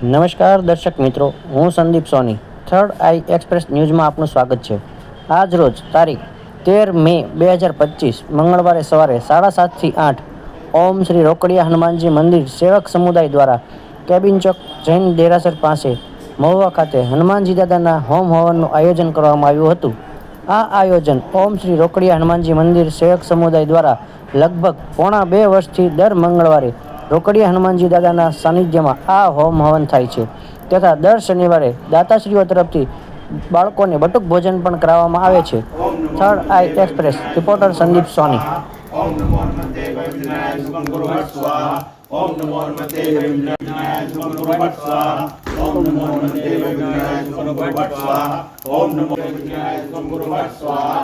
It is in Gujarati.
નમસ્કાર દર્શક મિત્રો, હું સંદીપ સોની થર્ડ આઈ એક્સપ્રેસ ન્યૂઝમાં આપનું સ્વાગત છે। આજ રોજ તારીખ 13 મે 2025 મંગળવારે સવારે 7:30 થી 8 ઓમ શ્રી રોકડિયા હનુમાનજી મંદિર સેવક સમુદાય દ્વારા કેબિન ચોક જૈન દેરાસર પાસે મહુવા ખાતે હનુમાનજી દાદાના હોમ હવનનું આયોજન કરવામાં આવ્યું હતું। આ આયોજન ઓમ શ્રી રોકડિયા હનુમાનજી મંદિર સેવક સમુદાય દ્વારા લગભગ પોણા 2 વર્ષથી દર મંગળવારે રોકડિયા હનુમાનજી દાદાના સાનિધ્યમાં આ હોમ હવન થાય છે તથા દર શનિવારે દાતાશ્રીઓ તરફથી બાળકોને બટુક ભોજન પણ કરાવવામાં આવે છે। થર્ડ આઈ એક્સપ્રેસ રિપોર્ટર સંદીપ સોની। ओम नमो हनुमते वैद्यनाय शुभं कुर्वत् स्वाहा। ओम नमो हनुमते वैद्यनाय शुभं कुर्वत् स्वाहा। ओम नमो हनुमते वैद्यनाय शुभं कुर्वत् स्वाहा। ओम नमो वैद्यनाय शुभं कुर्वत् स्वाहा।